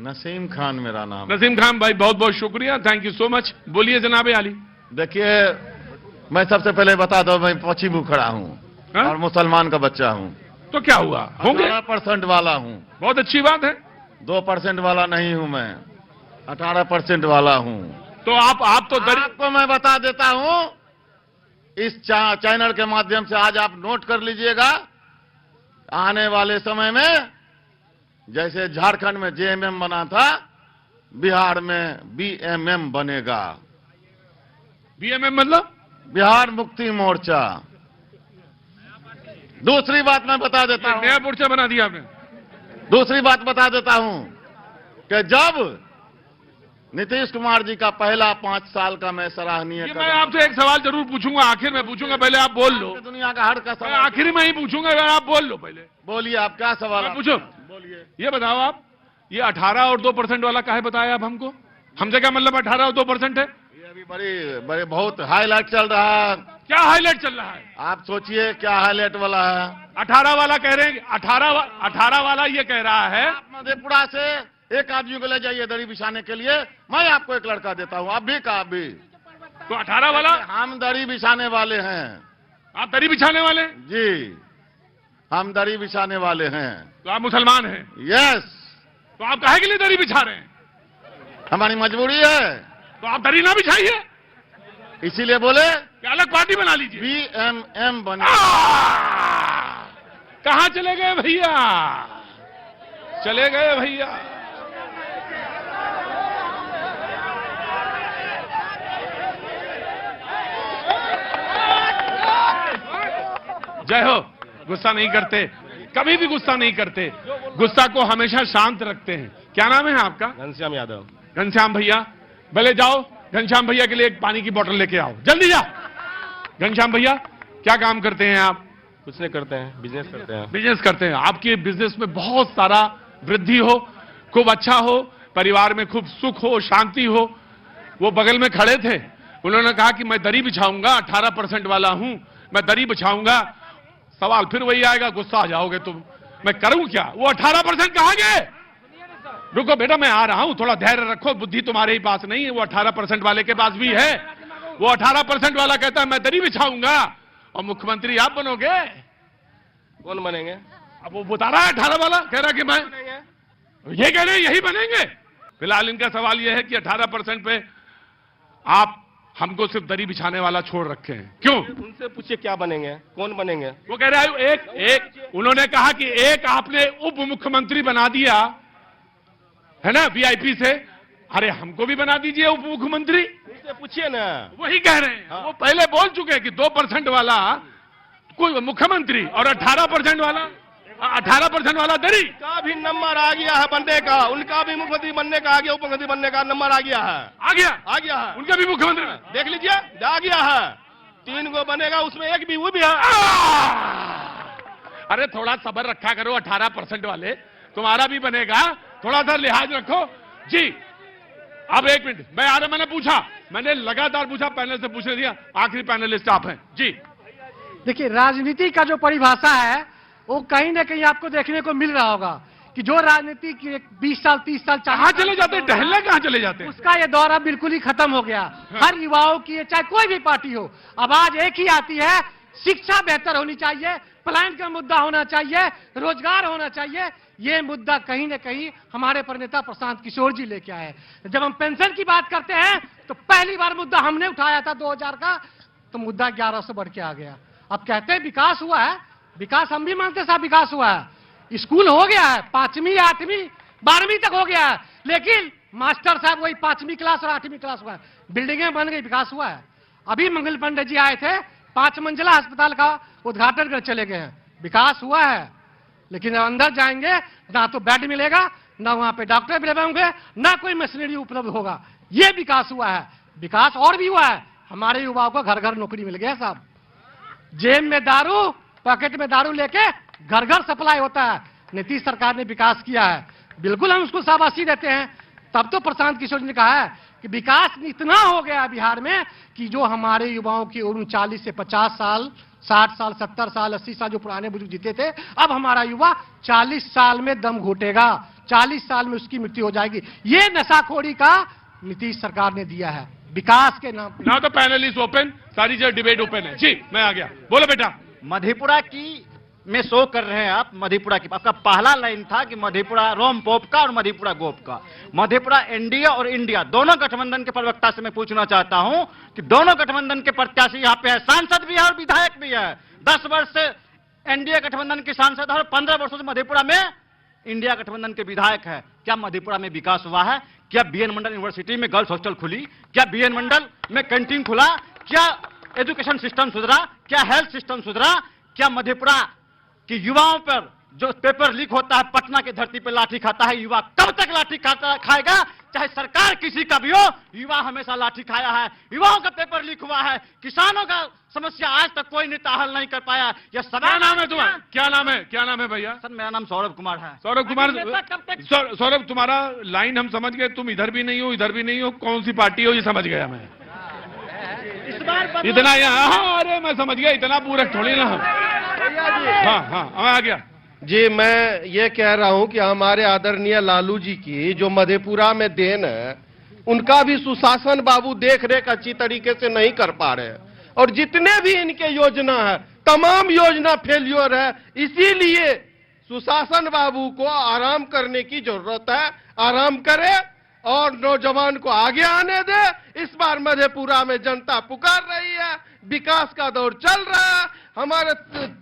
नसीम खान मेरा नाम। नसीम खान भाई, बहुत बहुत शुक्रिया, थैंक यू सो मच। बोलिए जनाब आली। देखिए, मैं सबसे पहले बता दो, मैं पश्चिम मुखड़ा हूँ और मुसलमान का बच्चा हूँ। तो क्या हुआ, होंगे 18% वाला हूँ। बहुत अच्छी बात है। 2% वाला नहीं हूँ मैं, 18% वाला हूँ। तो आप तो आपको मैं बता देता हूँ, इस चैनल के माध्यम से आज आप नोट कर लीजिएगा, आने वाले समय में जैसे झारखंड में जेएमएम बना था, बिहार में बीएमएम बनेगा। बीएमएम मतलब बिहार मुक्ति मोर्चा। दूसरी बात मैं बता देता हूं, नया मोर्चा बना दिया आपने। दूसरी बात बता देता हूं कि जब नीतीश कुमार जी का पहला 5 साल का मैं सराहनीय, मैं आपसे एक सवाल जरूर पूछूंगा, आखिर में पूछूंगा, पहले आप बोल लो। दुनिया का हर का सवाल आखिर में ही पूछूंगा, अगर आप बोल लो पहले। बोलिए, आप क्या सवाल पूछो। बोलिए। ये बताओ आप, ये 18 और 2% वाला काहे बताया आप हमको? हमसे क्या मतलब 18 और 2% है? ये अभी बड़े बहुत हाईलाइट चल रहा है। क्या हाईलाइट चल रहा है? आप सोचिए क्या हाईलाइट वाला है। 18 वाला कह रहे हैं, 18 वाला ये कह रहा है। मधेपुरा से एक आदमी को ले जाइए दरी बिछाने के लिए, मैं आपको एक लड़का देता हूँ। आप भी का भी तो 18 वाला, हम दरी बिछाने वाले हैं। आप दरी बिछाने वाले? जी, हम दरी बिछाने वाले हैं। तो आप मुसलमान हैं? यस। तो आप काहे के लिए दरी बिछा रहे हैं? हमारी मजबूरी है। तो आप दरी ना बिछाइए, इसीलिए बोले कि अलग पार्टी बना लीजिए। बीएमएम बने। कहां चले गए भैया, चले गए भैया। जय हो। गुस्सा नहीं करते, कभी भी गुस्सा नहीं करते, गुस्सा को हमेशा शांत रखते हैं। क्या नाम है आपका? घनश्याम यादव। घनश्याम भैया, भले जाओ, घनश्याम भैया के लिए एक पानी की बोतल लेके आओ, जल्दी जा। घनश्याम भैया, क्या काम करते हैं आप? कुछ नहीं करते हैं, बिजनेस करते हैं। बिजनेस करते हैं। आपके बिजनेस में बहुत सारा वृद्धि हो, खूब अच्छा हो, परिवार में खूब सुख हो, शांति हो। वो बगल में खड़े थे, उन्होंने कहा कि मैं दरी बिछाऊंगा, 18% वाला हूं, मैं दरी बिछाऊंगा। सवाल फिर वही आएगा, गुस्सा आ जाओगे तुम, मैं करूं क्या? वो 18% कहां गए? रुको बेटा, मैं आ रहा हूं, थोड़ा धैर्य रखो, बुद्धि तुम्हारे ही पास नहीं है, वो 18% वाले के पास भी है। वो 18% वाला कहता है मैं दरी बिछाऊंगा, और मुख्यमंत्री आप बनोगे। कौन बनेंगे? अब वो बता रहा है 18 वाला, कह रहा कि मैं, ये कह रहे हैं यही बनेंगे। फिलहाल इनका सवाल यह है कि 18% पे आप हमको सिर्फ दरी बिछाने वाला छोड़ रखे हैं, क्यों? उनसे पूछिए क्या बनेंगे, कौन बनेंगे? वो कह रहा है एक उन्होंने कहा कि एक आपने उप मुख्यमंत्री बना दिया है ना, वीआईपी से। अरे हमको भी बना दीजिए उप मुख्यमंत्री, उनसे पूछिए ना। वही कह रहे हैं। वो पहले बोल चुके हैं कि 2% वाला कोई मुख्यमंत्री और 18% वाला दरी। का भी नंबर आ गया है बनने का, उनका भी मुख्यमंत्री बनने का आ गया, उप मुख्यमंत्री बनने का नंबर आ गया है। आ गया है उनका भी मुख्यमंत्री, देख लीजिए, आ गया है। 3 गो बनेगा, उसमें एक भी वो भी है। अरे थोड़ा सब्र रखा करो, 18% वाले तुम्हारा भी बनेगा, थोड़ा सा लिहाज रखो जी। अब एक मिनट, मैंने पूछा, मैंने लगातार पूछा, पैनल से पूछने दिया, आखिरी पैनलिस्ट आप हैं जी। देखिए, राजनीति का जो परिभाषा है वो कहीं ना कहीं आपको देखने को मिल रहा होगा कि जो राजनीति की 20 साल 30 साल कहां चले जाते हैं, टहलने कहां चले जाते हैं, उसका ये दौर अब बिल्कुल ही खत्म हो गया। हर युवाओं की, चाहे कोई भी पार्टी हो, आवाज एक ही आती है, शिक्षा बेहतर होनी चाहिए, पलायन का मुद्दा होना चाहिए, रोजगार होना चाहिए। ये मुद्दा कहीं ना कहीं हमारे प्रणेता प्रशांत किशोर जी लेके आए। जब हम पेंशन की बात करते हैं तो पहली बार मुद्दा हमने उठाया था 2000 का, तो मुद्दा 1100 बढ़ के आ गया। अब कहते हैं विकास हुआ है, विकास हम भी मानते साहब विकास हुआ है, स्कूल हो गया है, 5वीं 8वीं 12वीं तक हो गया है, लेकिन मास्टर साहब वही 5वीं क्लास और 8वीं क्लास हुआ है, बिल्डिंगें बन गई, विकास हुआ है। अभी मंगल पांडे जी आए थे, 5 मंजिला अस्पताल का उद्घाटन कर चले गए हैं, विकास हुआ है। लेकिन अंदर जाएंगे ना तो बेड मिलेगा, ना वहां पे डॉक्टर अवेलेबल होंगे, ना कोई मशीनरी उपलब्ध होगा। ये विकास हुआ है। विकास और भी हुआ है, हमारे युवाओं को घर घर नौकरी मिल गया साहब। जेब में दारू, पॉकेट में दारू लेके घर घर सप्लाई होता है। नीतीश सरकार ने विकास किया है, बिल्कुल हम उसको शाबाशी देते हैं। तब तो प्रशांत किशोर जी ने कहा है कि विकास इतना हो गया बिहार में कि जो हमारे युवाओं की उम्र 40 से 50 साल, 60 साल, 70 साल, 80 साल जो पुराने बुजुर्ग जीते थे, अब हमारा युवा 40 साल में दम घुटेगा। 40 साल में उसकी मृत्यु हो जाएगी। ये नशाखोरी का नीतीश सरकार ने दिया है विकास के नाम पे। ना तो पैनल इज ओपन, सारी जगह डिबेट ओपन है। जी मैं आ गया, बोलो बेटा। मधेपुरा की में शो कर रहे हैं आप। मधेपुरा की आपका पहला लाइन था कि मधेपुरा रोम पोप का और मधेपुरा गोप का। मधेपुरा एनडीए और इंडिया दोनों गठबंधन के प्रवक्ता से मैं पूछना चाहता हूं कि दोनों गठबंधन के प्रत्याशी यहां पे है, सांसद भी है और विधायक भी है। 10 वर्ष से एनडीए गठबंधन के सांसद है और 15 वर्षों से मधेपुरा में इंडिया गठबंधन के विधायक है। क्या मधेपुरा में विकास हुआ है? क्या बीएन मंडल यूनिवर्सिटी में गर्ल्स हॉस्टल खुली? क्या बीएन मंडल में कैंटीन खुला? क्या एजुकेशन सिस्टम सुधरा? क्या हेल्थ सिस्टम सुधरा? क्या मधेपुरा कि युवाओं पर जो पेपर लीक होता है, पटना की धरती पर लाठी खाता है युवा, कब तक लाठी खाएगा? चाहे सरकार किसी का भी हो, युवा हमेशा लाठी खाया है। युवाओं का पेपर लीक हुआ है, किसानों का समस्या आज तक कोई नेता हल नहीं कर पाया। यह क्या सवाल नाम है तुम्हारा? क्या नाम है? क्या नाम है भैया? सर मेरा नाम सौरभ कुमार है। सौरभ कुमार, नेता कब तक? सौरभ तुम्हारा लाइन हम समझ गए, तुम इधर भी नहीं हो इधर भी नहीं हो, कौन सी पार्टी हो ये समझ गया मैं। इस बार इतना यहाँ, हाँ अरे मैं समझ गया, इतना पूरक थोड़ी ना। हाँ हाँ मैं आ गया। जी मैं ये कह रहा हूं कि हमारे आदरणीय लालू जी की जो मधेपुरा में देन है, उनका भी सुशासन बाबू देख रेख अच्छी तरीके से नहीं कर पा रहे हैं और जितने भी इनके योजना है तमाम योजना फेल्योर है। इसीलिए सुशासन बाबू को आराम करने की जरूरत है, आराम करे और नौजवान को आगे आने दे। इस बार मधेपुरा में जनता पुकार रही है, विकास का दौर चल रहा है। हमारे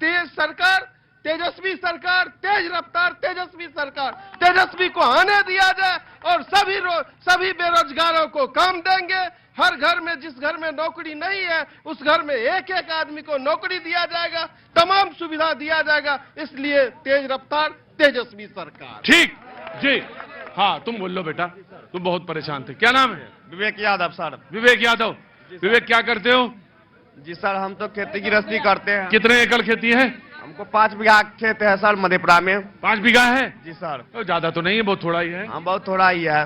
तेज सरकार, तेजस्वी सरकार, तेज रफ्तार तेजस्वी सरकार, तेजस्वी को आने दिया जाए और सभी बेरोजगारों को काम देंगे। हर घर में, जिस घर में नौकरी नहीं है उस घर में एक एक आदमी को नौकरी दिया जाएगा, तमाम सुविधा दिया जाएगा। इसलिए तेज रफ्तार तेजस्वी सरकार। ठीक जी, हाँ तुम बोल लो बेटा, तुम बहुत परेशान थे। क्या नाम है? विवेक यादव सर। विवेक यादव। विवेक क्या करते हो? जी सर हम तो खेती गृहस्थी करते हैं। कितने एकड़ खेती है? हमको 5 बीघा खेत है सर मधेपुरा में। 5 बीघा है? जी सर। तो ज्यादा तो नहीं है, बहुत थोड़ा ही है। हाँ बहुत थोड़ा ही है।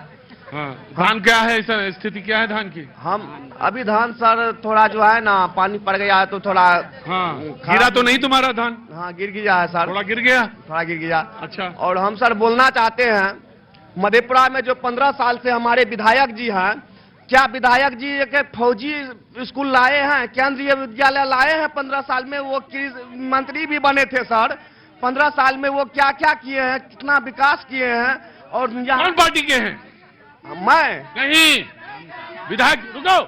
हाँ धान क्या है, इस स्थिति क्या है धान की? हम अभी धान सर थोड़ा जो है ना पानी पड़ गया है तो थोड़ा हाँ गिरा तो नहीं तुम्हारा धान? हाँ गिर गया है सर। थोड़ा गिर गया? थोड़ा गिर गया। अच्छा। और हम सर बोलना चाहते हैं, मधेपुरा में जो 15 साल से हमारे विधायक जी हैं, क्या विधायक जी एक फौजी स्कूल लाए हैं, केंद्रीय विद्यालय लाए हैं? 15 साल में वो मंत्री भी बने थे सर। 15 साल में वो क्या क्या किए हैं, कितना विकास किए हैं? और कौन पार्टी के हैं? मैं नहीं, विधायक रुको,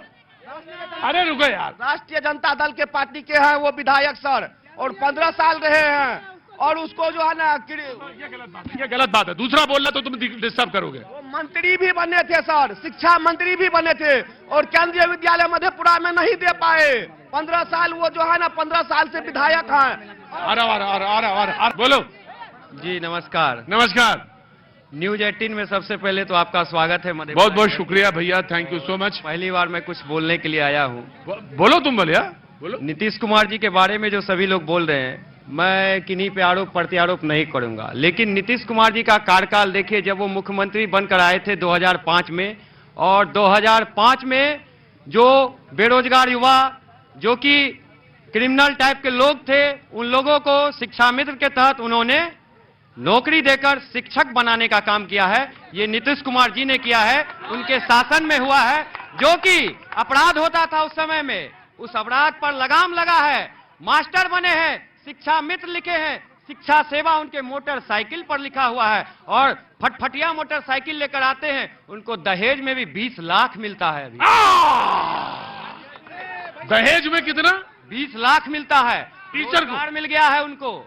अरे रुको यार। राष्ट्रीय जनता दल के पार्टी के हैं वो विधायक सर, और 15 साल रहे हैं। और उसको जो है ना ये गलत बात है, दूसरा बोलना तो तुम डिस्टर्ब करोगे। वो मंत्री भी बने थे सर, शिक्षा मंत्री भी बने थे और केंद्रीय विद्यालय मधेपुरा में नहीं दे पाए। 15 साल वो जो है ना 15 साल से विधायक हैं। आ बोलो जी नमस्कार। नमस्कार। न्यूज 18 में सबसे पहले तो आपका स्वागत है मधेपुरा। बहुत बहुत शुक्रिया भैया, थैंक यू सो मच। पहली बार मैं कुछ बोलने के लिए आया हूँ। बोलो तुम बोलिए, बोलो। नीतीश कुमार जी के बारे में जो सभी लोग बोल रहे हैं, मैं किन्हीं पे आरोप प्रत्यारोप नहीं करूंगा, लेकिन नीतीश कुमार जी का कार्यकाल देखिए। जब वो मुख्यमंत्री बनकर आए थे 2005 में, और 2005 में जो बेरोजगार युवा जो कि क्रिमिनल टाइप के लोग थे, उन लोगों को शिक्षा मित्र के तहत उन्होंने नौकरी देकर शिक्षक बनाने का काम किया है। ये नीतीश कुमार जी ने किया है, उनके शासन में हुआ है। जो कि अपराध होता था उस समय में, उस अपराध पर लगाम लगा है। मास्टर बने हैं, शिक्षा मित्र लिखे हैं, शिक्षा सेवा उनके मोटरसाइकिल पर लिखा हुआ है। और फटफटिया मोटरसाइकिल लेकर आते हैं, उनको दहेज में भी 20 लाख मिलता है। अभी दहेज में कितना? 20 लाख मिलता है। टीचर को कार मिल गया है उनको।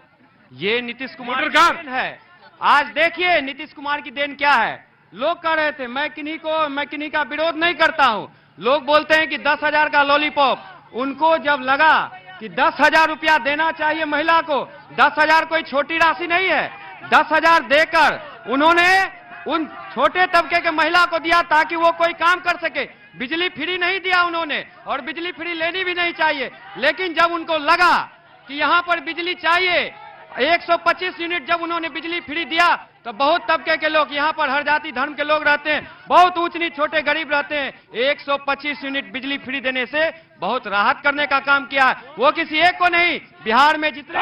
ये नीतीश कुमार की कार देन है। आज देखिए नीतीश कुमार की देन क्या है। लोग कह रहे थे मैं किन्हीं का विरोध नहीं करता हूं। लोग बोलते हैं कि 10,000 का लॉलीपॉप। उनको जब लगा कि 10,000 रुपया देना चाहिए महिला को, 10,000 कोई छोटी राशि नहीं है, 10,000 देकर उन्होंने उन छोटे तबके के महिला को दिया ताकि वो कोई काम कर सके। बिजली फ्री नहीं दिया उन्होंने, और बिजली फ्री लेनी भी नहीं चाहिए। लेकिन जब उनको लगा कि यहाँ पर बिजली चाहिए, 125 यूनिट जब उन्होंने बिजली फ्री दिया, तो बहुत तबके के लोग, यहाँ पर हर जाति धर्म के लोग रहते हैं, बहुत ऊंच नीच छोटे गरीब रहते हैं, 125 यूनिट बिजली फ्री देने से बहुत राहत करने का काम किया है। वो किसी एक को नहीं, बिहार में जितने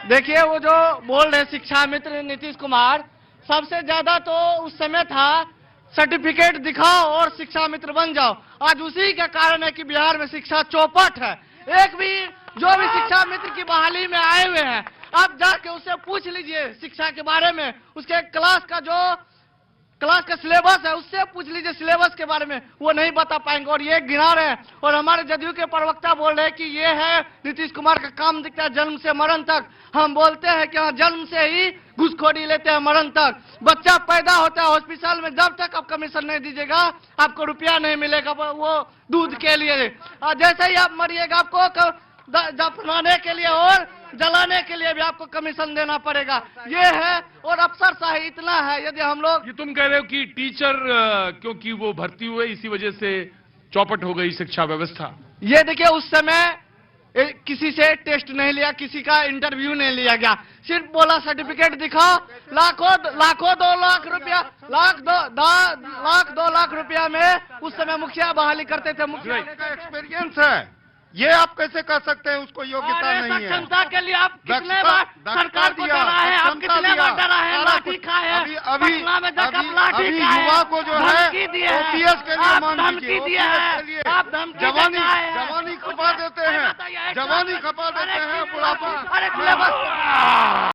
देखिए वो जो बोल रहे शिक्षा मित्र नीतीश कुमार, सबसे ज्यादा तो उस समय था सर्टिफिकेट दिखाओ और शिक्षा मित्र बन जाओ। आज उसी का कारण है कि बिहार में शिक्षा चौपट है। एक भी जो भी शिक्षा मित्र की बहाली में आए हुए हैं, आप जाके उससे पूछ लीजिए शिक्षा के बारे में, उसके क्लास का सिलेबस है उससे पूछ लीजिए सिलेबस के बारे में, वो नहीं बता पाएंगे। और ये गिना रहे हैं और हमारे जदयू के प्रवक्ता बोल रहे हैं कि ये है नीतीश कुमार का काम दिखता है जन्म से मरण तक। हम बोलते हैं कि हाँ, जन्म से ही घूसखोरी लेते हैं मरण तक। बच्चा पैदा होता है हॉस्पिटल में, जब तक आप कमीशन नहीं दीजिएगा आपको रुपया नहीं मिलेगा वो दूध के लिए। जैसे ही आप मरिएगा आपको दफनाने के लिए और जलाने के लिए भी आपको कमीशन देना पड़ेगा। ये है और अफसरशाही इतना है। यदि हम लोग ये तुम कह रहे हो कि टीचर क्योंकि वो भर्ती हुए इसी वजह से चौपट हो गई शिक्षा व्यवस्था। ये देखिए उस समय किसी से टेस्ट नहीं लिया, किसी का इंटरव्यू नहीं लिया गया, सिर्फ बोला सर्टिफिकेट दिखाओ। लाखों 2 लाख रुपया, लाख 2 लाख रुपया में उस समय मुखिया बहाली करते थे। मुखिया का एक्सपीरियंस है, ये आप कैसे कर सकते हैं? उसको योग्यता नहीं है। क्षमता के लिए आप कितने बार सरकार को डरा है, आप कितने बार डरा है, लाठी खाए हैं, पटना में जाकर आप लाठी खाए, युवा को जो है धमकी दिए हैं, ओपीएस के लिए आप मान धमकी लीजिए, दिए OPS हैं, के लिए आप धमकी जवानी खपा देते हैं, जवानी खपा देते हैं बुढ़ापा। अरे सिलेबस